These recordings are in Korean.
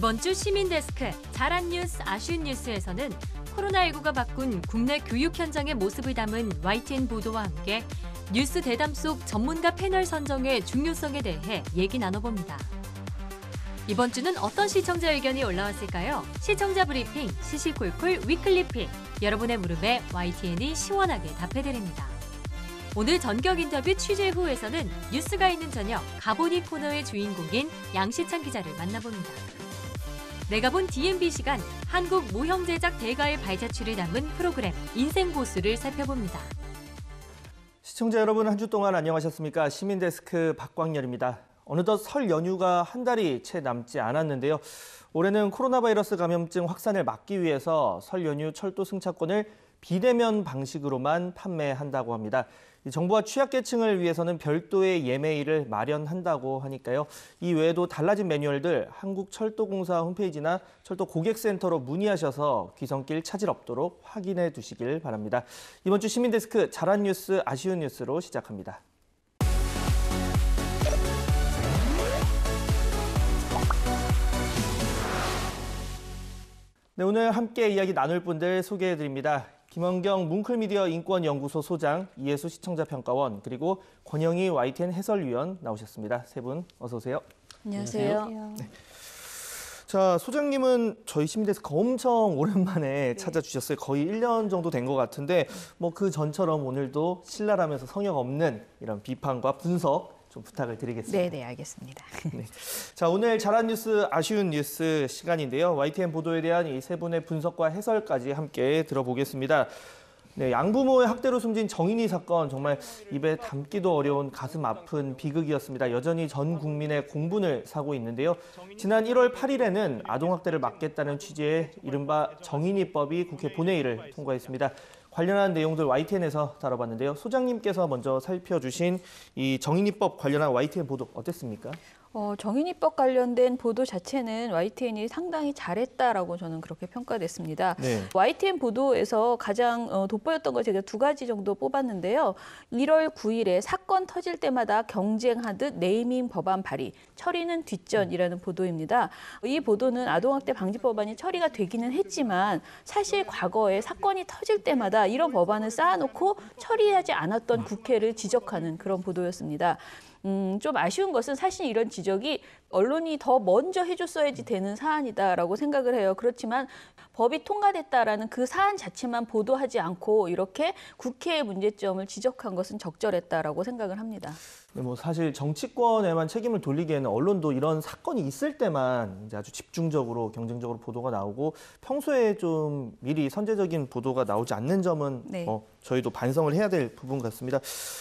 이번 주 시민데스크 잘한 뉴스, 아쉬운 뉴스에서는 코로나19가 바꾼 국내 교육 현장의 모습을 담은 YTN 보도와 함께 뉴스 대담 속 전문가 패널 선정의 중요성에 대해 얘기 나눠봅니다. 이번 주는 어떤 시청자 의견이 올라왔을까요? 시청자 브리핑, 시시콜콜 위클리픽. 여러분의 물음에 YTN이 시원하게 답해드립니다. 오늘 전격 인터뷰 취재 후에서는 뉴스가 있는 저녁 가보니 코너의 주인공인 양시창 기자를 만나봅니다. 내가 본 DMB 시간, 한국 모형 제작 대가의 발자취를 담은 프로그램 인생고수를 살펴봅니다. 시청자 여러분, 한 주 동안 안녕하셨습니까? 시민데스크 박광열입니다. 어느덧 설 연휴가 한 달이 채 남지 않았는데요. 올해는 코로나 바이러스 감염증 확산을 막기 위해서 설 연휴 철도 승차권을 비대면 방식으로만 판매한다고 합니다. 정부와 취약계층을 위해서는 별도의 예매일을 마련한다고 하니까요. 이 외에도 달라진 매뉴얼들 한국철도공사 홈페이지나 철도 고객센터로 문의하셔서 귀성길 차질 없도록 확인해 두시길 바랍니다. 이번 주 시민데스크 잘한 뉴스, 아쉬운 뉴스로 시작합니다. 네, 오늘 함께 이야기 나눌 분들 소개해드립니다. 김원경 뭉클미디어 인권연구소 소장, 이혜수 시청자평가원, 그리고 권영희 YTN 해설위원 나오셨습니다. 세 분 어서 오세요. 안녕하세요. 네. 자, 소장님은 저희 시민데스크 엄청 오랜만에 찾아주셨어요. 거의 1년 정도 된 것 같은데 뭐 그 전처럼 오늘도 신랄하면서 성역 없는 이런 비판과 분석 좀 부탁을 드리겠습니다. 네, 알겠습니다. 네. 자, 오늘 잘한 뉴스, 아쉬운 뉴스 시간인데요. YTN 보도에 대한 이 세 분의 분석과 해설까지 함께 들어보겠습니다. 네, 양부모의 학대로 숨진 정인이 사건, 정말 입에 담기도 어려운 가슴 아픈 비극이었습니다. 여전히 전 국민의 공분을 사고 있는데요. 지난 1월 8일에는 아동학대를 막겠다는 취지의 이른바 정인이법이 국회 본회의를 통과했습니다. 관련한 내용들 YTN에서 다뤄봤는데요. 소장님께서 먼저 살펴주신 이 정인이법 관련한 YTN 보도 어땠습니까? 정인이법 관련된 보도 자체는 YTN이 상당히 잘했다라고 저는 그렇게 평가됐습니다. 네. YTN 보도에서 가장 돋보였던 거 제가 두 가지 정도 뽑았는데요. 1월 9일에 사건 터질 때마다 경쟁하듯 네이밍 법안 발의, 처리는 뒷전이라는 보도입니다. 이 보도는 아동학대 방지법안이 처리가 되기는 했지만 사실 과거에 사건이 터질 때마다 이런 법안을 쌓아놓고 처리하지 않았던 국회를 지적하는 그런 보도였습니다. 좀 아쉬운 것은 사실 이런 지적이 언론이 더 먼저 해줬어야지 되는 사안이다라고 생각을 해요. 그렇지만 법이 통과됐다라는 그 사안 자체만 보도하지 않고 이렇게 국회의 문제점을 지적한 것은 적절했다라고 생각을 합니다. 네, 뭐 사실 정치권에만 책임을 돌리기에는 언론도 이런 사건이 있을 때만 이제 아주 집중적으로 경쟁적으로 보도가 나오고 평소에 좀 미리 선제적인 보도가 나오지 않는 점은 네. 저희도 반성을 해야 될 부분 같습니다.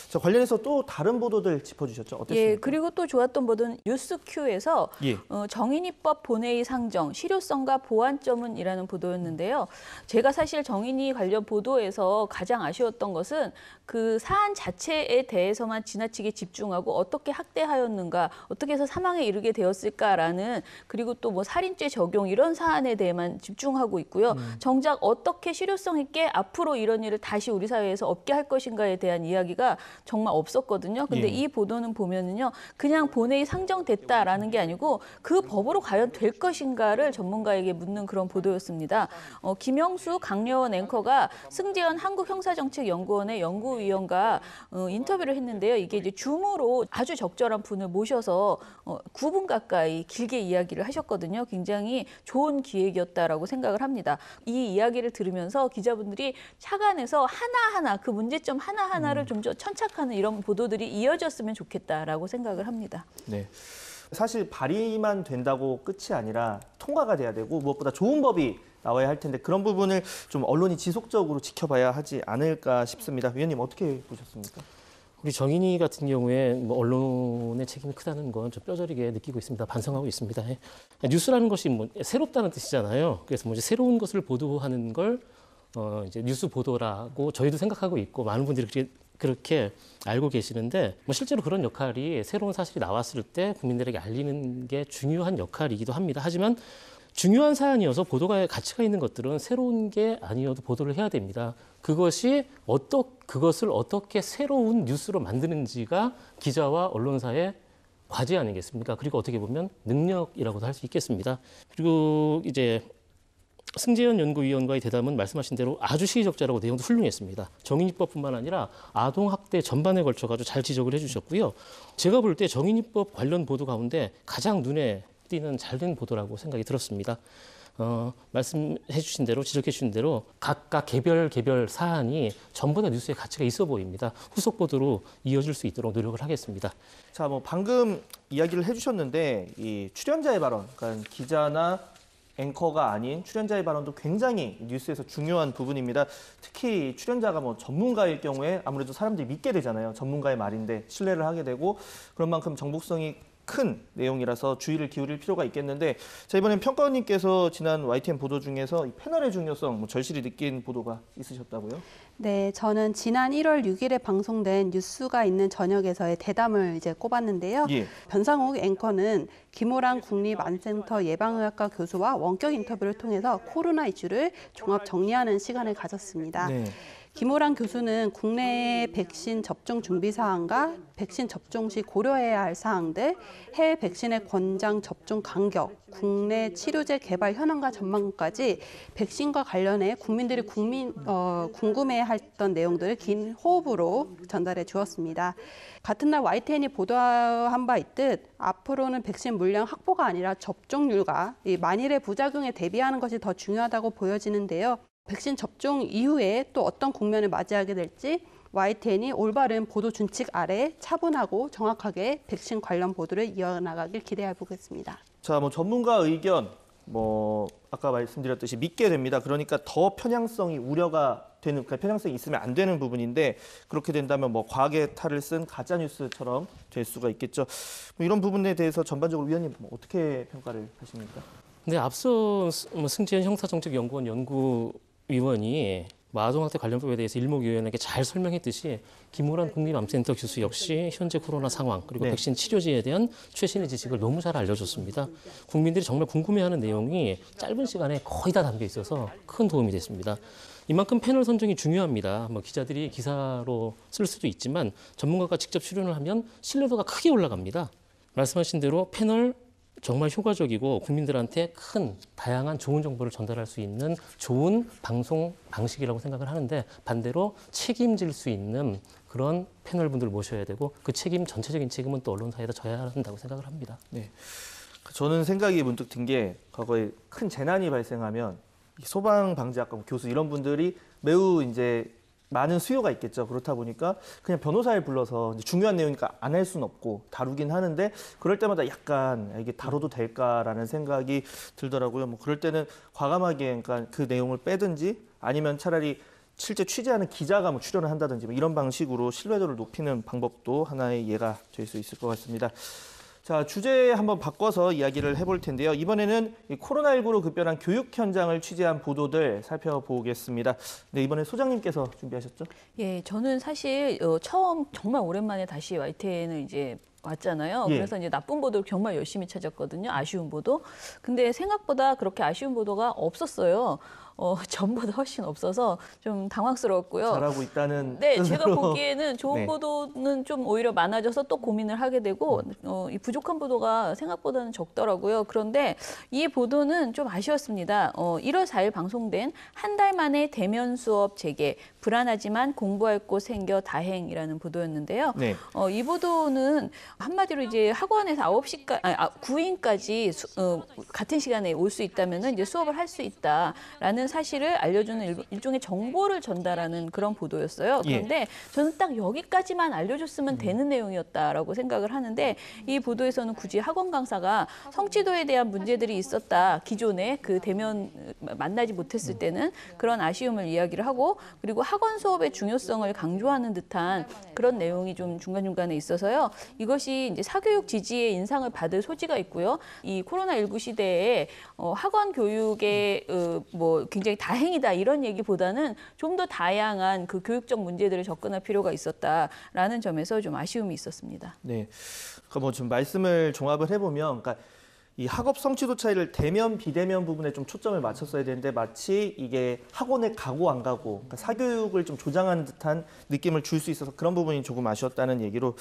자, 관련해서 또 다른 보도들 짚어주셨죠? 어땠습니까? 예, 그리고 또 좋았던 보도는 뉴스큐에서 예. 정인이법 본회의 상정, 실효성과 보완점은이라는 보도였는데요. 제가 사실 정인이 관련 보도에서 가장 아쉬웠던 것은 그 사안 자체에 대해서만 지나치게 집중하고 어떻게 학대하였는가, 어떻게 해서 사망에 이르게 되었을까라는, 그리고 또 뭐 살인죄 적용 이런 사안에 대해만 집중하고 있고요. 정작 어떻게 실효성 있게 앞으로 이런 일을 다시 우리 사회에서 없게 할 것인가에 대한 이야기가 정말 없었거든요. 근데 이 보도는 보면은요, 그냥 본회의 상정됐다라는 게 아니고 그 법으로 과연 될 것인가를 전문가에게 묻는 그런 보도였습니다. 김영수 강려원 앵커가 승재원 한국형사정책연구원의 연구위원과 인터뷰를 했는데요. 이게 이제 줌으로 아주 적절한 분을 모셔서 9분 가까이 길게 이야기를 하셨거든요. 굉장히 좋은 기획이었다라고 생각을 합니다. 이 이야기를 들으면서 기자분들이 착안해서 하나하나 그 문제점 하나하나를 좀 천착하는 이런 보도들이 이어졌으면 좋겠다라고 생각을 합니다. 네. 사실 발의만 된다고 끝이 아니라 통과가 돼야 되고 무엇보다 좋은 법이 나와야 할 텐데 그런 부분을 좀 언론이 지속적으로 지켜봐야 하지 않을까 싶습니다. 위원님 어떻게 보셨습니까? 우리 정인이 같은 경우에 뭐 언론의 책임이 크다는 건 좀 뼈저리게 느끼고 있습니다. 반성하고 있습니다. 뉴스라는 것이 뭐 새롭다는 뜻이잖아요. 그래서 뭐 이제 새로운 것을 보도하는 걸 이제 뉴스 보도라고 저희도 생각하고 있고 많은 분들이 그렇게 알고 계시는데 뭐 실제로 그런 역할이 새로운 사실이 나왔을 때 국민들에게 알리는 게 중요한 역할이기도 합니다. 하지만 중요한 사안이어서 보도가 가치가 있는 것들은 새로운 게 아니어도 보도를 해야 됩니다. 그것을 어떻게 새로운 뉴스로 만드는지가 기자와 언론사의 과제 아니겠습니까? 그리고 어떻게 보면 능력이라고도 할 수 있겠습니다. 그리고 이제 승재현 연구위원과의 대담은 말씀하신 대로 아주 시의적절하고 내용도 훌륭했습니다. 정인이법뿐만 아니라 아동학대 전반에 걸쳐가지고 잘 지적을 해주셨고요. 제가 볼 때 정인이법 관련 보도 가운데 가장 눈에 띄는 잘된 보도라고 생각이 들었습니다. 말씀해 주신 대로, 지적해 주신 대로 각각 개별 사안이 전부 다 뉴스의 가치가 있어 보입니다. 후속 보도로 이어질 수 있도록 노력을 하겠습니다. 자, 뭐 방금 이야기를 해주셨는데 이 출연자의 발언, 그러니까 기자나 앵커가 아닌 출연자의 발언도 굉장히 뉴스에서 중요한 부분입니다. 특히 출연자가 뭐 전문가일 경우에 아무래도 사람들이 믿게 되잖아요. 전문가의 말인데 신뢰를 하게 되고 그런 만큼 정보성이 큰 내용이라서 주의를 기울일 필요가 있겠는데 자, 이번엔 평가원님께서 지난 YTN 보도 중에서 이 패널의 중요성 뭐 절실히 느낀 보도가 있으셨다고요? 네, 저는 지난 1월 6일에 방송된 뉴스가 있는 저녁에서의 대담을 이제 꼽았는데요. 예. 변상욱 앵커는 김호랑 국립암센터 예방의학과 교수와 원격 인터뷰를 통해서 코로나 이슈를 종합 정리하는 시간을 가졌습니다. 네. 김호랑 교수는 국내 백신 접종 준비 사항과 백신 접종 시 고려해야 할 사항들, 해외 백신의 권장 접종 간격, 국내 치료제 개발 현황과 전망까지 백신과 관련해 국민들이 궁금해했던 내용들을 긴 호흡으로 전달해 주었습니다. 같은 날 YTN이 보도한 바 있듯 앞으로는 백신 물량 확보가 아니라 접종률과 만일의 부작용에 대비하는 것이 더 중요하다고 보여지는데요. 백신 접종 이후에 또 어떤 국면을 맞이하게 될지 YTN이 올바른 보도 준칙 아래 차분하고 정확하게 백신 관련 보도를 이어나가길 기대해 보겠습니다. 자, 뭐 전문가 의견, 뭐 아까 말씀드렸듯이 믿게 됩니다. 그러니까 더 편향성이 우려가 되는, 그러니까 편향성이 있으면 안 되는 부분인데 그렇게 된다면 뭐 과학의 탈을 쓴 가짜 뉴스처럼 될 수가 있겠죠. 뭐 이런 부분에 대해서 전반적으로 위원님 뭐 어떻게 평가를 하십니까? 근데 앞서 승재현 형사정책연구원 연구위원이 아동학대 관련법에 대해서 일목요연하게 잘 설명했듯이 김호란 국립암센터 교수 역시 현재 코로나 상황 그리고 네. 백신 치료제에 대한 최신의 지식을 너무 잘 알려줬습니다. 국민들이 정말 궁금해하는 내용이 짧은 시간에 거의 다 담겨 있어서 큰 도움이 됐습니다. 이만큼 패널 선정이 중요합니다. 뭐 기자들이 기사로 쓸 수도 있지만 전문가가 직접 출연을 하면 신뢰도가 크게 올라갑니다. 말씀하신 대로 패널 정말 효과적이고 국민들한테 큰 다양한 좋은 정보를 전달할 수 있는 좋은 방송 방식이라고 생각을 하는데 반대로 책임질 수 있는 그런 패널분들 모셔야 되고 그 책임 전체적인 책임은 또 언론사에다 져야 한다고 생각을 합니다. 네. 저는 생각이 문득 든 게 과거에 큰 재난이 발생하면 소방방재학과 교수 이런 분들이 매우 이제 많은 수요가 있겠죠. 그렇다 보니까 그냥 변호사를 불러서 중요한 내용이니까 안 할 수는 없고 다루긴 하는데 그럴 때마다 약간 이게 다뤄도 될까라는 생각이 들더라고요. 뭐 그럴 때는 과감하게 그러니까 그 내용을 빼든지 아니면 차라리 실제 취재하는 기자가 뭐 출연을 한다든지 뭐 이런 방식으로 신뢰도를 높이는 방법도 하나의 예가 될 수 있을 것 같습니다. 자, 주제 한번 바꿔서 이야기를 해볼 텐데요. 이번에는 이 코로나19로 급변한 교육 현장을 취재한 보도들 살펴보겠습니다. 네, 이번에 소장님께서 준비하셨죠? 예, 저는 사실 처음 정말 오랜만에 다시 YTN을 이제 왔잖아요. 예. 그래서 이제 나쁜 보도를 정말 열심히 찾았거든요. 아쉬운 보도. 근데 생각보다 그렇게 아쉬운 보도가 없었어요. 전보다 훨씬 없어서 좀 당황스러웠고요. 잘하고 있다는 네, 뜻으로. 제가 보기에는 좋은 네. 보도는 좀 오히려 많아져서 또 고민을 하게 되고 이 부족한 보도가 생각보다는 적더라고요. 그런데 이 보도는 좀 아쉬웠습니다. 1월 4일 방송된 한 달 만에 대면 수업 재개, 불안하지만 공부할 곳 생겨 다행이라는 보도였는데요. 네. 이 보도는 한마디로 이제 학원에서 9인까지 같은 시간에 올 수 있다면 이제 수업을 할 수 있다라는 사실을 알려주는 일종의 정보를 전달하는 그런 보도였어요. 그런데 저는 딱 여기까지만 알려줬으면 되는 내용이었다라고 생각을 하는데 이 보도에서는 굳이 학원 강사가 성취도에 대한 문제들이 있었다. 기존에 그 대면 만나지 못했을 때는 그런 아쉬움을 이야기를 하고 그리고 학원 수업의 중요성을 강조하는 듯한 그런 내용이 좀 중간중간에 있어서요. 이것이 이제 사교육 지지의 인상을 받을 소지가 있고요. 이 코로나19 시대에 학원 교육에 뭐 굉장히 다행이다 이런 얘기보다는 좀 더 다양한 그 교육적 문제들을 접근할 필요가 있었다라는 점에서 좀 아쉬움이 있었습니다. 네. 그러니까 뭐 좀 말씀을 종합을 해보면, 그러니까 이 학업 성취도 차이를 대면 비대면 부분에 좀 초점을 맞췄어야 되는데 마치 이게 학원에 가고 안 가고 그러니까 사교육을 좀 조장하는 듯한 느낌을 줄 수 있어서 그런 부분이 조금 아쉬웠다는 얘기로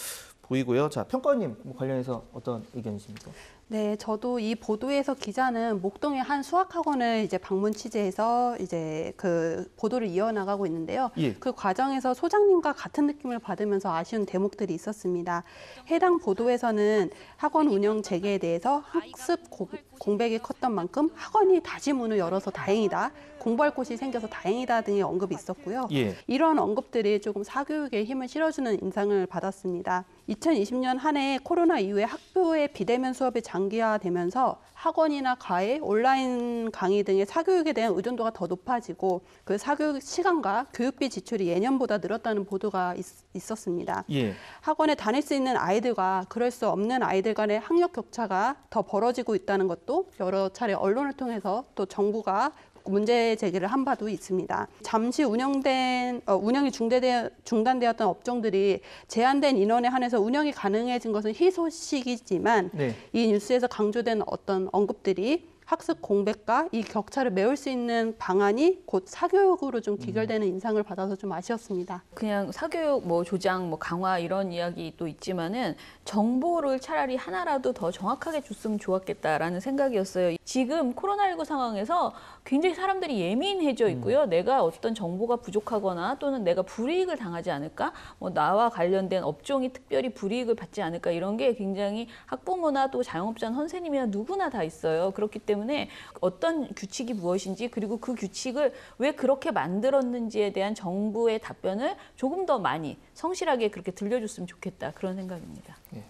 보이고요. 자, 평가원님 관련해서 어떤 의견이십니까? 네, 저도 이 보도에서 기자는 목동의 한 수학학원을 이제 방문 취재해서 이제 그 보도를 이어나가고 있는데요. 예. 그 과정에서 소장님과 같은 느낌을 받으면서 아쉬운 대목들이 있었습니다. 해당 보도에서는 학원 운영 재개에 대해서 학습 공백이 컸던 만큼 학원이 다시 문을 열어서 다행이다. 공부할 곳이 생겨서 다행이다 등의 언급이 있었고요. 예. 이러한 언급들이 조금 사교육에 힘을 실어주는 인상을 받았습니다. 2020년 한 해 코로나 이후에 학교의 비대면 수업이 장기화되면서 학원이나 과외, 온라인 강의 등의 사교육에 대한 의존도가 더 높아지고 그 사교육 시간과 교육비 지출이 예년보다 늘었다는 보도가 있었습니다. 예. 학원에 다닐 수 있는 아이들과 그럴 수 없는 아이들 간의 학력 격차가 더 벌어지고 있다는 것도 여러 차례 언론을 통해서 또 정부가 문제 제기를 한 바도 있습니다. 잠시 운영이 중단되었던 업종들이 제한된 인원에 한해서 운영이 가능해진 것은 희소식이지만 네. 이 뉴스에서 강조된 어떤 언급들이 학습 공백과 이 격차를 메울 수 있는 방안이 곧 사교육으로 좀 귀결되는 인상을 받아서 좀 아쉬웠습니다. 그냥 사교육 뭐 조장 뭐 강화 이런 이야기도 있지만은 정보를 차라리 하나라도 더 정확하게 줬으면 좋았겠다라는 생각이었어요. 지금 코로나19 상황에서 굉장히 사람들이 예민해져 있고요. 내가 어떤 정보가 부족하거나 또는 내가 불이익을 당하지 않을까, 뭐 나와 관련된 업종이 특별히 불이익을 받지 않을까 이런 게 굉장히 학부모나 또 자영업자 선생님이나 누구나 다 있어요. 그렇기 때문에 어떤 규칙이 무엇인지 그리고 그 규칙을 왜 그렇게 만들었는지에 대한 정부의 답변을 조금 더 많이 성실하게 그렇게 들려줬으면 좋겠다 그런 생각입니다. 예.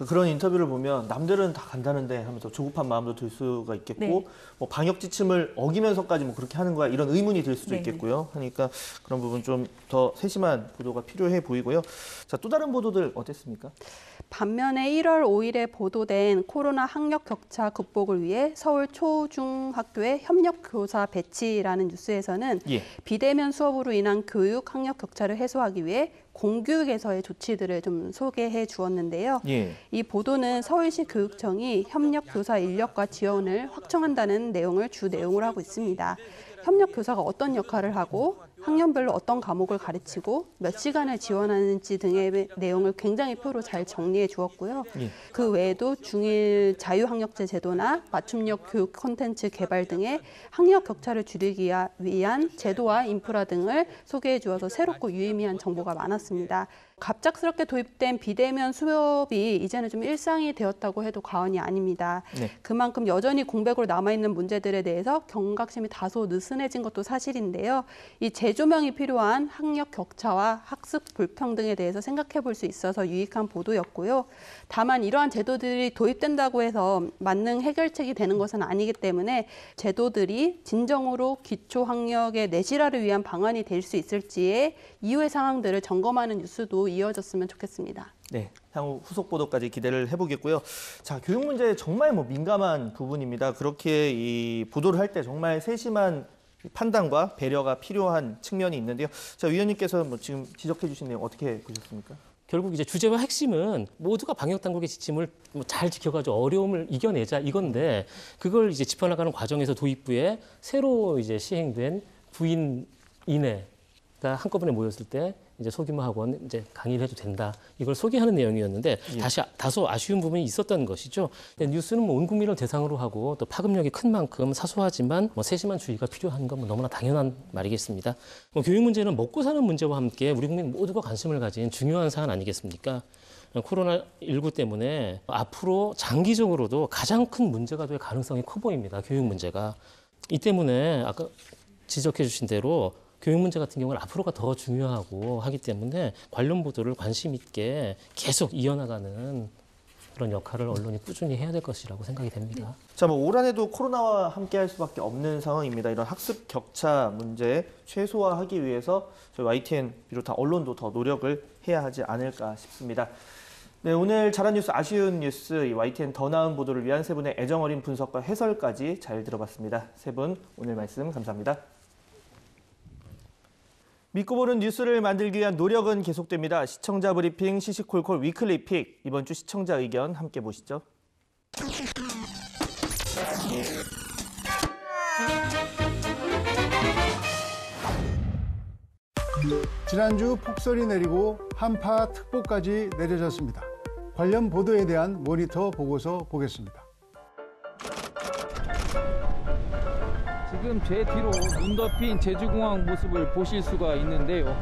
그런 인터뷰를 보면 남들은 다 간다는데 하면서 조급한 마음도 들 수가 있겠고 네. 뭐 방역 지침을 어기면서까지 뭐 그렇게 하는 거야 이런 의문이 들 수도 네. 있겠고요. 하니까 그런 부분 좀 더 세심한 보도가 필요해 보이고요. 자, 또 다른 보도들 어땠습니까? 반면에 1월 5일에 보도된 코로나 학력 격차 극복을 위해 서울 초중학교의 협력 교사 배치라는 뉴스에서는 예. 비대면 수업으로 인한 교육 학력 격차를 해소하기 위해 공교육에서의 조치들을 좀 소개해 주었는데요. 예. 이 보도는 서울시 교육청이 협력 교사 인력과 지원을 확충한다는 내용을 주 내용으로 하고 있습니다. 협력 교사가 어떤 역할을 하고 학년별로 어떤 과목을 가르치고 몇 시간을 지원하는지 등의 내용을 굉장히 표로 잘 정리해 주었고요. 예. 그 외에도 중일 자유학력제 제도나 맞춤형 교육 콘텐츠 개발 등의 학력 격차를 줄이기 위한 제도와 인프라 등을 소개해 주어서 새롭고 유의미한 정보가 많았습니다. 갑작스럽게 도입된 비대면 수업이 이제는 좀 일상이 되었다고 해도 과언이 아닙니다. 네. 그만큼 여전히 공백으로 남아있는 문제들에 대해서 경각심이 다소 느슨해진 것도 사실인데요. 이 재조명이 필요한 학력 격차와 학습 불평등에 대해서 생각해 볼 수 있어서 유익한 보도였고요. 다만 이러한 제도들이 도입된다고 해서 만능 해결책이 되는 것은 아니기 때문에 제도들이 진정으로 기초학력의 내실화를 위한 방안이 될 수 있을지에 이후의 상황들을 점검하는 뉴스도 이어졌으면 좋겠습니다. 네, 향후 후속 보도까지 기대를 해보겠고요. 자, 교육 문제 정말 민감한 부분입니다. 그렇게 이 보도를 할 때 정말 세심한 판단과 배려가 필요한 측면이 있는데요. 자, 위원님께서 지금 지적해 주신 내용 어떻게 보셨습니까? 결국 이제 주제와 핵심은 모두가 방역 당국의 지침을 잘 지켜가지고 어려움을 이겨내자 이건데 그걸 이제 짚어나가는 과정에서 도입부에 새로 이제 시행된 구인 이내가 한꺼번에 모였을 때 이제 소규모 학원 이제 강의를 해도 된다. 이걸 소개하는 내용이었는데 예. 다소 아쉬운 부분이 있었던 것이죠. 뉴스는 온 국민을 대상으로 하고 또 파급력이 큰 만큼 사소하지만 세심한 주의가 필요한 건 너무나 당연한 말이겠습니다. 교육 문제는 먹고 사는 문제와 함께 우리 국민 모두가 관심을 가진 중요한 사안 아니겠습니까? 코로나19 때문에 앞으로 장기적으로도 가장 큰 문제가 될 가능성이 커 보입니다. 교육 문제가. 이 때문에 아까 지적해 주신 대로 교육 문제 같은 경우는 앞으로가 더 중요하고 하기 때문에 관련 보도를 관심 있게 계속 이어나가는 그런 역할을 언론이 꾸준히 해야 될 것이라고 생각이 됩니다. 자, 올 한해도 코로나와 함께 할 수밖에 없는 상황입니다. 이런 학습 격차 문제 최소화하기 위해서 저희 YTN 비롯한 언론도 더 노력을 해야 하지 않을까 싶습니다. 네, 오늘 잘한 뉴스, 아쉬운 뉴스, 이 YTN 더 나은 보도를 위한 세 분의 애정어린 분석과 해설까지 잘 들어봤습니다. 세 분 오늘 말씀 감사합니다. 믿고 보는 뉴스를 만들기 위한 노력은 계속됩니다. 시청자 브리핑 시시콜콜 위클리 픽. 이번 주 시청자 의견 함께 보시죠. 지난주 폭설이 내리고 한파 특보까지 내려졌습니다. 관련 보도에 대한 모니터 보고서 보겠습니다. 지금 제 뒤로 눈 덮인 제주공항 모습을 보실 수가 있는데요.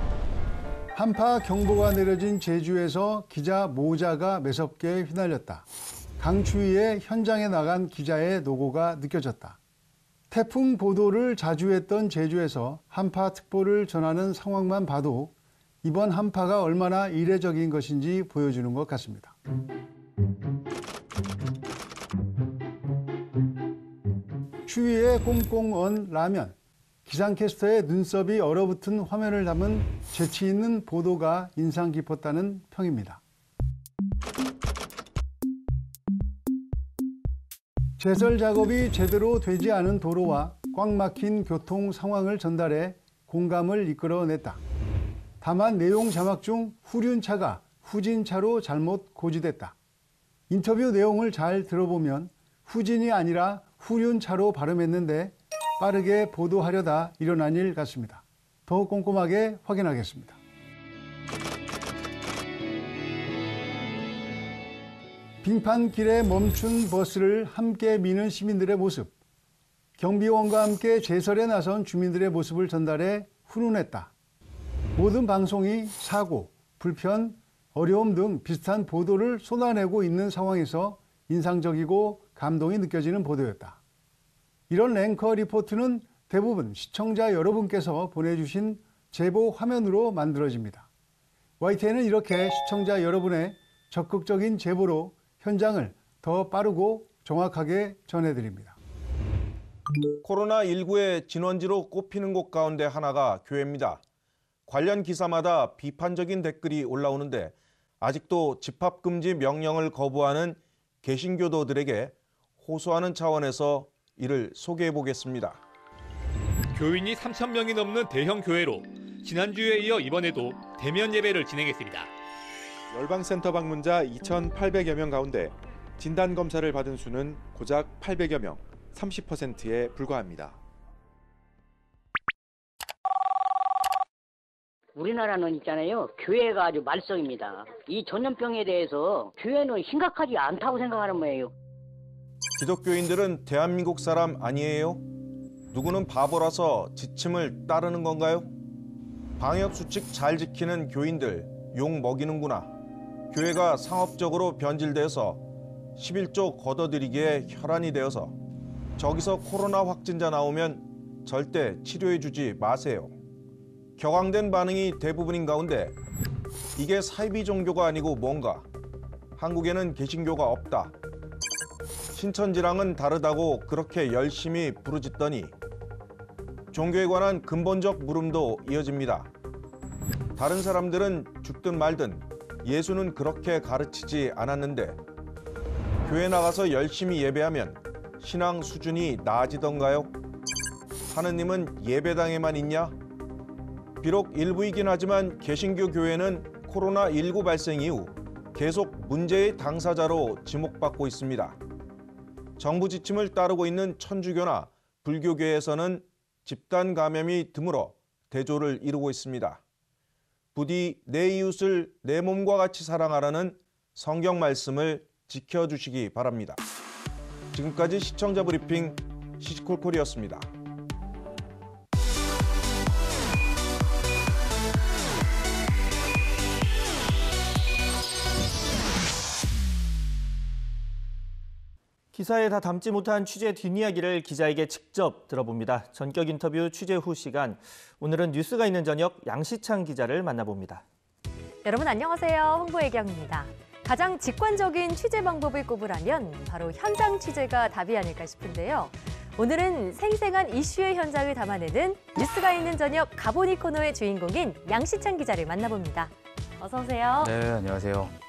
한파 경보가 내려진 제주에서 기자 모자가 매섭게 휘날렸다. 강추위에 현장에 나간 기자의 노고가 느껴졌다. 태풍 보도를 자주 했던 제주에서 한파특보를 전하는 상황만 봐도 이번 한파가 얼마나 이례적인 것인지 보여주는 것 같습니다. 추위에 꽁꽁 언 라면, 기상캐스터의 눈썹이 얼어붙은 화면을 담은 재치 있는 보도가 인상 깊었다는 평입니다. 제설 작업이 제대로 되지 않은 도로와 꽉 막힌 교통 상황을 전달해 공감을 이끌어냈다. 다만 내용 자막 중 후륜차가 후진차로 잘못 고지됐다. 인터뷰 내용을 잘 들어보면 후진이 아니라 후륜차로 발음했는데 빠르게 보도하려다 일어난 일 같습니다. 더욱 꼼꼼하게 확인하겠습니다. 빙판길에 멈춘 버스를 함께 미는 시민들의 모습. 경비원과 함께 제설에 나선 주민들의 모습을 전달해 훈훈했다. 모든 방송이 사고, 불편, 어려움 등 비슷한 보도를 쏟아내고 있는 상황에서 인상적이고 감동이 느껴지는 보도였다. 이런 랭커 리포트는 대부분 시청자 여러분께서 보내주신 제보 화면으로 만들어집니다. YTN은 이렇게 시청자 여러분의 적극적인 제보로 현장을 더 빠르고 정확하게 전해드립니다. 코로나19의 진원지로 꼽히는 곳 가운데 하나가 교회입니다. 관련 기사마다 비판적인 댓글이 올라오는데 아직도 집합금지 명령을 거부하는 개신교도들에게 호소하는 차원에서 이를 소개해 보겠습니다. 교인이 3,000명이 넘는 대형 교회로 지난주에 이어 이번에도 대면 예배를 진행했습니다. 열방센터 방문자 2,800여 명 가운데 진단검사를 받은 수는 고작 800여 명, 30%에 불과합니다. 우리나라는 있잖아요. 교회가 아주 말썽입니다. 이 전염병에 대해서 교회는 심각하지 않다고 생각하는 거예요. 기독교인들은 대한민국 사람 아니에요? 누구는 바보라서 지침을 따르는 건가요? 방역수칙 잘 지키는 교인들 욕 먹이는구나. 교회가 상업적으로 변질돼서 11조 걷어들이기에 혈안이 되어서 저기서 코로나 확진자 나오면 절대 치료해주지 마세요. 격앙된 반응이 대부분인 가운데 이게 사이비 종교가 아니고 뭔가? 한국에는 개신교가 없다. 신천지랑은 다르다고 그렇게 열심히 부르짖더니 종교에 관한 근본적 물음도 이어집니다. 다른 사람들은 죽든 말든 예수는 그렇게 가르치지 않았는데 교회 나가서 열심히 예배하면 신앙 수준이 나아지던가요? 하느님은 예배당에만 있냐? 비록 일부이긴 하지만 개신교 교회는 코로나19 발생 이후 계속 문제의 당사자로 지목받고 있습니다. 정부 지침을 따르고 있는 천주교나 불교계에서는 집단 감염이 드물어 대조를 이루고 있습니다. 부디 내 이웃을 내 몸과 같이 사랑하라는 성경 말씀을 지켜주시기 바랍니다. 지금까지 시청자 브리핑 시시콜콜이었습니다. 기사에 다 담지 못한 취재 뒷이야기를 기자에게 직접 들어봅니다. 전격 인터뷰 취재 후 시간. 오늘은 뉴스가 있는 저녁 양시창 기자를 만나봅니다. 여러분 안녕하세요. 홍보혜경입니다. 가장 직관적인 취재 방법을 꼽으라면 바로 현장 취재가 답이 아닐까 싶은데요. 오늘은 생생한 이슈의 현장을 담아내는 뉴스가 있는 저녁 가보니 코너의 주인공인 양시창 기자를 만나봅니다. 어서 오세요. 네, 안녕하세요.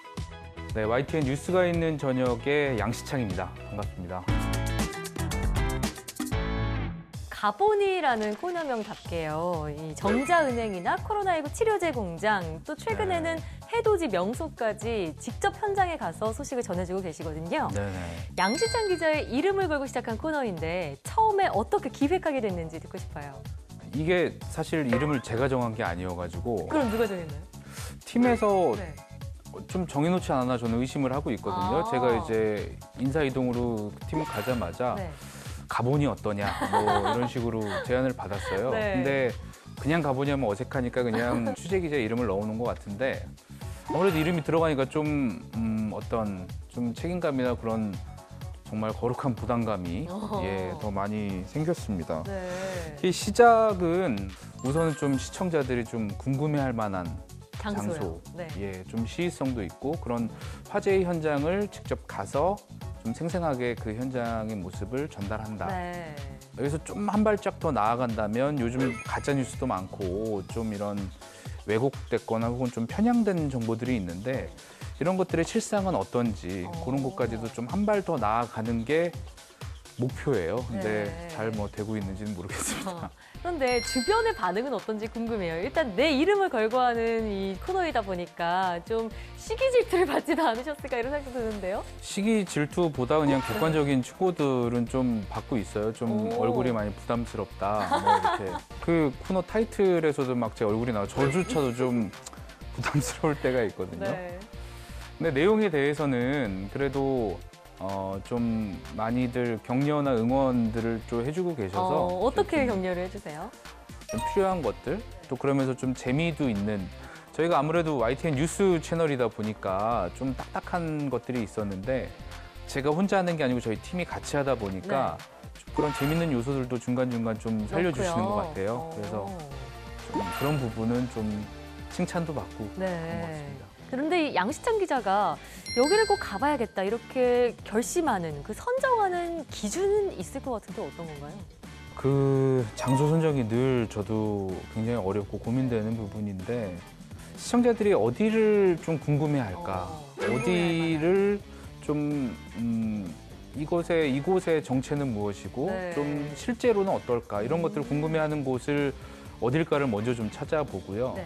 네, YTN 뉴스가 있는 저녁의 양시창입니다. 반갑습니다. 가보니라는 코너명답게요. 이 전자은행이나 코로나19 치료제 공장, 또 최근에는 해돋이 명소까지 직접 현장에 가서 소식을 전해주고 계시거든요. 양시창 기자의 이름을 걸고 시작한 코너인데 처음에 어떻게 기획하게 됐는지 듣고 싶어요. 이게 사실 이름을 제가 정한 게 아니어가지고. 그럼 누가 정했나요? 팀에서 좀 정해놓지 않았나 저는 의심을 하고 있거든요. 아. 제가 이제 인사이동으로 팀을 가자마자 네. 가보니 어떠냐 뭐 이런 식으로 제안을 받았어요. 네. 근데 그냥 가보니 하면 어색하니까 그냥 취재기자 이름을 넣어놓은 것 같은데 아무래도 이름이 들어가니까 좀 어떤 좀 책임감이나 그런 정말 거룩한 부담감이 더 많이 생겼습니다. 네. 이 시작은 우선은 좀 시청자들이 좀 궁금해할 만한 장소요. 장소, 네. 좀 시의성도 있고 그런 화재의 현장을 직접 가서 좀 생생하게 그 현장의 모습을 전달한다. 네. 여기서 좀 한 발짝 더 나아간다면 요즘 가짜 뉴스도 많고 좀 이런 왜곡됐거나 혹은 좀 편향된 정보들이 있는데 이런 것들의 실상은 어떤지 그런 것까지도 좀 한 발 더 나아가는 게 목표예요. 근데 네. 잘 뭐 되고 있는지는 모르겠습니다. 그런데 주변의 반응은 어떤지 궁금해요. 일단 내 이름을 걸고 하는 이 코너이다 보니까 좀 시기 질투를 받지도 않으셨을까 이런 생각도 드는데요. 시기 질투보다 그냥 객관적인 충고들은 좀 받고 있어요. 좀 오. 얼굴이 많이 부담스럽다. 뭐 이렇게 그 코너 타이틀에서도 막 제 얼굴이 나와 저조차도 좀 부담스러울 때가 있거든요. 네. 근데 내용에 대해서는 그래도 좀 많이들 격려나 응원들을 좀 해주고 계셔서 어떻게 격려를 해주세요? 좀 필요한 것들 또 그러면서 좀 재미도 있는 저희가 아무래도 YTN 뉴스 채널이다 보니까 좀 딱딱한 것들이 있었는데 제가 혼자 하는 게 아니고 저희 팀이 같이 하다 보니까 좀 그런 재밌는 요소들도 중간중간 좀 살려주시는 것 같아요. 그래서 좀 그런 부분은 좀 칭찬도 받고 그런 것 같습니다. 그런데 이 양시창 기자가 여기를 꼭 가봐야겠다 이렇게 결심하는 그 선정하는 기준은 있을 것 같은데 어떤 건가요? 그 장소 선정이 늘 저도 굉장히 어렵고 고민되는 부분인데 시청자들이 어디를 좀 궁금해할까? 어디를 좀 이곳의 정체는 무엇이고 좀 실제로는 어떨까? 이런 것들을 궁금해하는 곳을 어딜까를 먼저 좀 찾아보고요.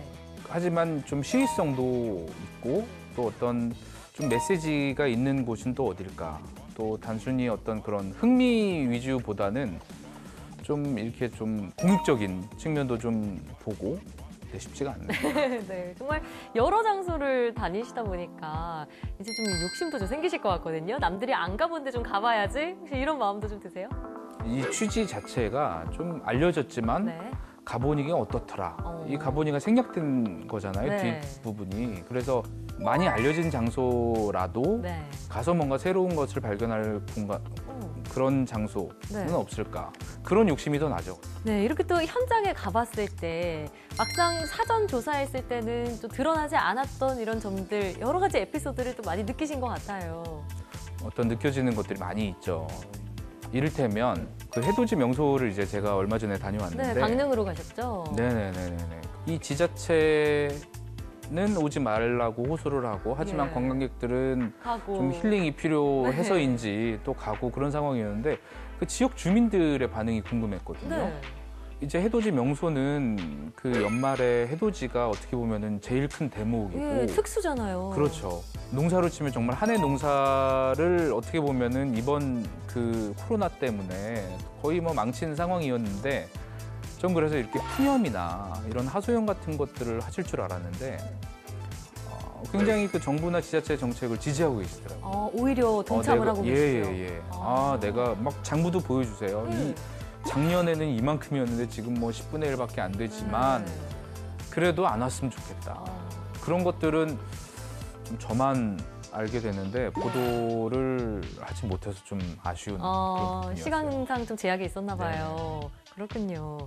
하지만 좀 시의성도 있고 또 어떤 좀 메시지가 있는 곳은 또 어딜까? 또 단순히 어떤 그런 흥미 위주보다는 좀 이렇게 좀 공익적인 측면도 좀 보고 쉽지가 않네요. 네, 정말 여러 장소를 다니시다 보니까 이제 좀 욕심도 좀 생기실 것 같거든요. 남들이 안 가본 데 좀 가봐야지. 혹시 이런 마음도 좀 드세요? 이 취지 자체가 좀 알려졌지만 가보니가 어떻더라. 이 가보니가 생략된 거잖아요. 뒷부분이. 그래서 많이 알려진 장소라도 가서 뭔가 새로운 것을 발견할 공간, 그런 장소는 없을까. 그런 욕심이 더 나죠. 네, 이렇게 또 현장에 가봤을 때 막상 사전 조사했을 때는 또 드러나지 않았던 이런 점들 여러 가지 에피소드를 또 많이 느끼신 것 같아요. 어떤 느껴지는 것들이 많이 있죠. 이를테면 그 해돋이 명소를 이제 제가 얼마 전에 다녀왔는데 네, 강릉으로 가셨죠? 네네네네. 이 지자체는 오지 말라고 호소를 하고 하지만 관광객들은 좀 힐링이 필요해서인지 또 가고 그런 상황이었는데 그 지역 주민들의 반응이 궁금했거든요. 이제 해돋이 명소는 그 연말에 해돋이가 어떻게 보면은 제일 큰 대목이고 특수잖아요. 그렇죠. 농사로 치면 정말 한 해 농사를 어떻게 보면은 이번 그 코로나 때문에 거의 뭐 망친 상황이었는데 전 그래서 이렇게 푸념이나 이런 하소연 같은 것들을 하실 줄 알았는데 굉장히 그 정부나 지자체 정책을 지지하고 계시더라고요. 오히려 동참을 하고 계시죠. 내가 막 장부도 보여주세요. 이 작년에는 이만큼이었는데 지금 뭐 10분의 1밖에 안 되지만 그래도 안 왔으면 좋겠다. 그런 것들은 좀 저만 알게 되는데 보도를 하지 못해서 좀 아쉬운 그런 부분이었어요. 시간상 좀 제약이 있었나 봐요. 그렇군요.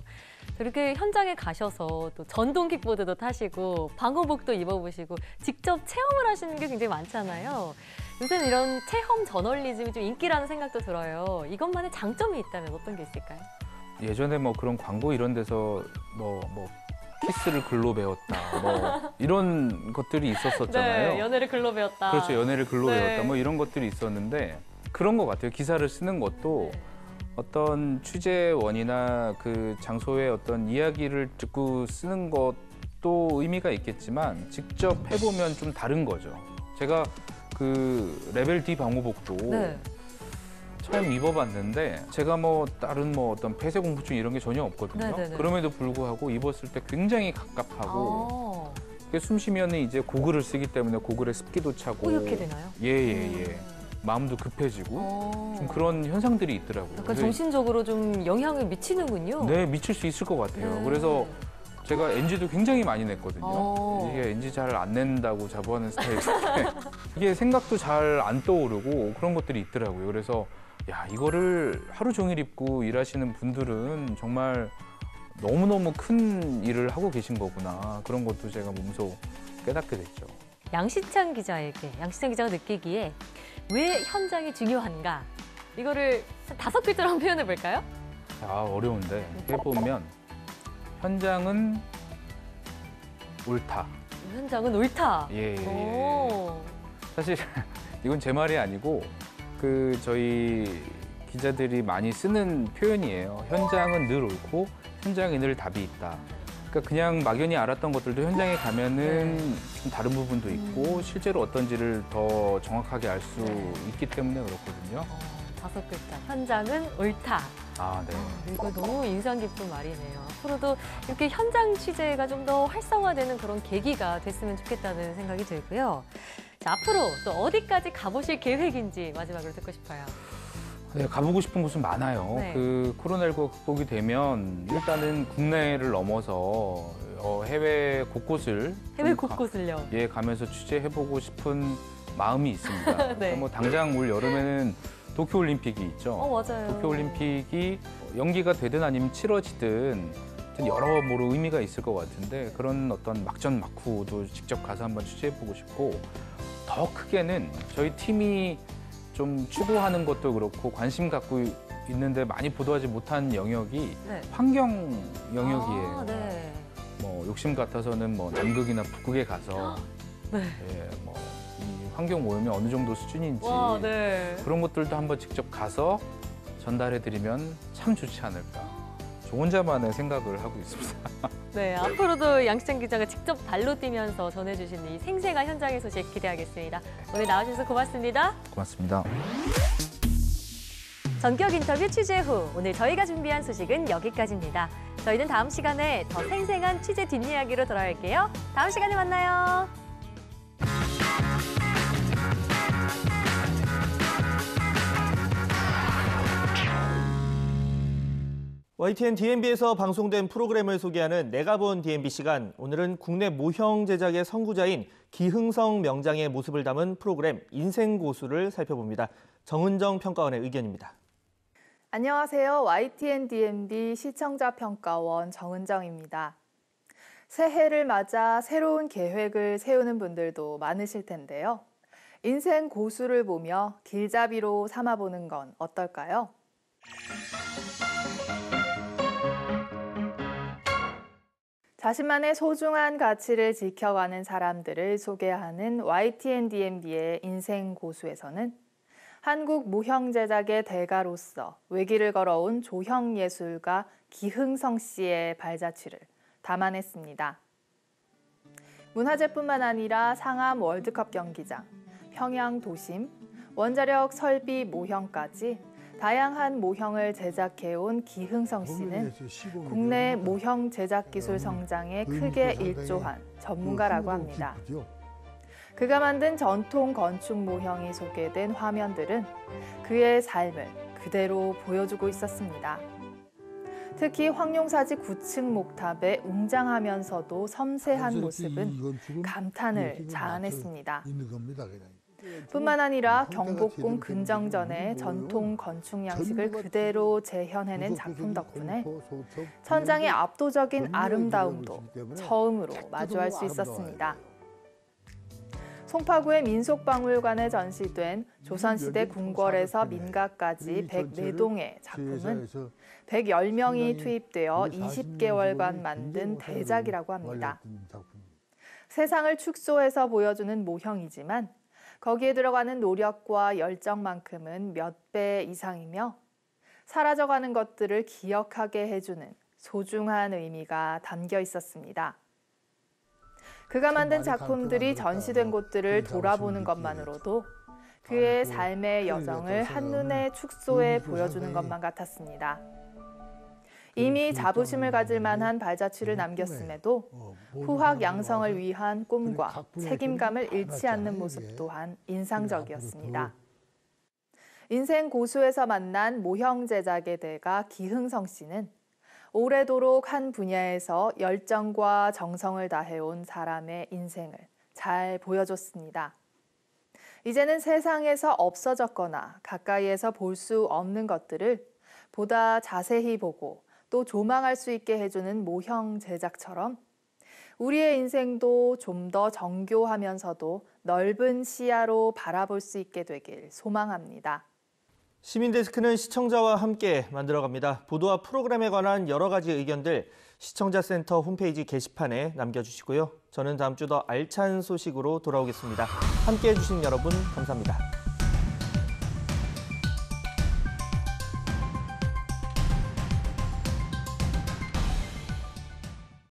이렇게 현장에 가셔서 또 전동 킥보드도 타시고 방호복도 입어보시고 직접 체험을 하시는 게 굉장히 많잖아요. 요새는 이런 체험 저널리즘이 좀 인기라는 생각도 들어요. 이것만의 장점이 있다면 어떤 게 있을까요? 예전에 뭐 그런 광고 이런 데서 뭐 키스를 글로 배웠다 뭐 이런 것들이 있었었잖아요. 네, 연애를 글로 배웠다. 그렇죠. 연애를 글로 배웠다 뭐 이런 것들이 있었는데 그런 것 같아요. 기사를 쓰는 것도 어떤 취재원이나 그 장소의 어떤 이야기를 듣고 쓰는 것도 의미가 있겠지만 직접 해보면 좀 다른 거죠. 제가 그 레벨 D 방호복도 처음 입어봤는데 제가 뭐 다른 뭐 어떤 폐쇄 공포증 이런 게 전혀 없거든요. 그럼에도 불구하고 입었을 때 굉장히 갑갑하고 숨 쉬면은 이제 고글을 쓰기 때문에 고글에 습기도 차고. 뿌옇게 되나요? 예. 마음도 급해지고 좀 그런 현상들이 있더라고요. 약간 정신적으로 좀 영향을 미치는군요. 네, 미칠 수 있을 것 같아요. 그래서 제가 NG도 굉장히 많이 냈거든요. 이게 NG 잘 안 낸다고 자부하는 스타일인데 이게 생각도 잘 안 떠오르고 그런 것들이 있더라고요. 그래서 야, 이거를 하루 종일 입고 일하시는 분들은 정말 너무너무 큰 일을 하고 계신 거구나. 그런 것도 제가 몸소 깨닫게 됐죠. 양시창 기자가 느끼기에 왜 현장이 중요한가? 이거를 5글자로 한번 표현해 볼까요? 아, 어려운데 해보면 현장은 옳다. 현장은 옳다. 예. 사실 이건 제 말이 아니고 저희 기자들이 많이 쓰는 표현이에요. 현장은 늘 옳고 현장에 늘 답이 있다. 그러니까 그냥 막연히 알았던 것들도 현장에 가면은 좀 다른 부분도 있고 실제로 어떤지를 더 정확하게 알 수 있기 때문에 그렇거든요. 5글자. 현장은 옳다. 아, 네. 이거 너무 인상 깊은 말이네요. 앞으로도 이렇게 현장 취재가 좀 더 활성화되는 그런 계기가 됐으면 좋겠다는 생각이 들고요. 자, 앞으로 또 어디까지 가보실 계획인지 마지막으로 듣고 싶어요. 네, 가보고 싶은 곳은 많아요. 네. 코로나19 극복이 되면 일단은 국내를 넘어서 해외 곳곳을 곳곳을요? 가면서 취재해보고 싶은 마음이 있습니다. 네. 뭐 당장 올 여름에는 도쿄올림픽이 있죠. 맞아요. 도쿄올림픽이 연기가 되든 아니면 치러지든 여러모로 의미가 있을 것 같은데 그런 어떤 막전 막후도 직접 가서 한번 취재해보고 싶고 더 크게는 저희 팀이 좀 추구하는 것도 그렇고 관심 갖고 있는데 많이 보도하지 못한 영역이 환경 영역이에요. 뭐 욕심 같아서는 뭐 남극이나 북극에 가서 이 환경 오염이 어느 정도 수준인지 그런 것들도 한번 직접 가서 전달해드리면 참 좋지 않을까. 저 혼자만의 생각을 하고 있습니다. 네, 앞으로도 양시창 기자가 직접 발로 뛰면서 전해주신 이 생생한 현장의 소식 기대하겠습니다. 오늘 나와주셔서 고맙습니다. 고맙습니다. 전격 인터뷰 취재 후 오늘 저희가 준비한 소식은 여기까지입니다. 저희는 다음 시간에 더 생생한 취재 뒷이야기로 돌아올게요. 다음 시간에 만나요. YTN DMB에서 방송된 프로그램을 소개하는 내가 본 DMB 시간. 오늘은 국내 모형 제작의 선구자인 기흥성 명장의 모습을 담은 프로그램 인생고수를 살펴봅니다. 정은정 평가원의 의견입니다. 안녕하세요. YTN DMB 시청자 평가원 정은정입니다. 새해를 맞아 새로운 계획을 세우는 분들도 많으실 텐데요. 인생고수를 보며 길잡이로 삼아보는 건 어떨까요? 자신만의 소중한 가치를 지켜가는 사람들을 소개하는 YTN DMB의 인생고수에서는 한국 모형 제작의 대가로서 외길을 걸어온 조형 예술가 기흥성 씨의 발자취를 담아냈습니다. 문화재뿐만 아니라 상암 월드컵 경기장, 평양 도심, 원자력 설비 모형까지 다양한 모형을 제작해온 기흥성 씨는 국내 모형 제작 기술 성장에 크게 일조한 전문가라고 합니다. 그가 만든 전통 건축 모형이 소개된 화면들은 그의 삶을 그대로 보여주고 있었습니다. 특히 황룡사지 9층 목탑의 웅장하면서도 섬세한 모습은 감탄을 자아냈습니다. 뿐만 아니라 경복궁 근정전의 전통 건축 양식을 그대로 재현해낸 작품 덕분에 천장의 압도적인 아름다움도 처음으로 마주할 수 있었습니다. 송파구의 민속박물관에 전시된 조선시대 궁궐에서 민가까지 104동의 작품은 110명이 투입되어 20개월간 만든 대작이라고 합니다. 세상을 축소해서 보여주는 모형이지만 거기에 들어가는 노력과 열정만큼은 몇 배 이상이며 사라져가는 것들을 기억하게 해주는 소중한 의미가 담겨 있었습니다. 그가 만든 작품들이 전시된 곳들을 돌아보는 것만으로도 그의 삶의 여정을 한눈에 축소해 보여주는 것만 같았습니다. 이미 자부심을 가질 만한 발자취를 남겼음에도 후학 양성을 위한 꿈과 책임감을 잃지 않는 모습 또한 인상적이었습니다. 인생 고수에서 만난 모형 제작의 대가 기흥성 씨는 오래도록 한 분야에서 열정과 정성을 다해온 사람의 인생을 잘 보여줬습니다. 이제는 세상에서 없어졌거나 가까이에서 볼 수 없는 것들을 보다 자세히 보고 또 조망할 수 있게 해주는 모형 제작처럼 우리의 인생도 좀 더 정교하면서도 넓은 시야로 바라볼 수 있게 되길 소망합니다. 시민데스크는 시청자와 함께 만들어갑니다. 보도와 프로그램에 관한 여러 가지 의견들 시청자센터 홈페이지 게시판에 남겨주시고요. 저는 다음 주 더 알찬 소식으로 돌아오겠습니다. 함께해 주신 여러분 감사합니다.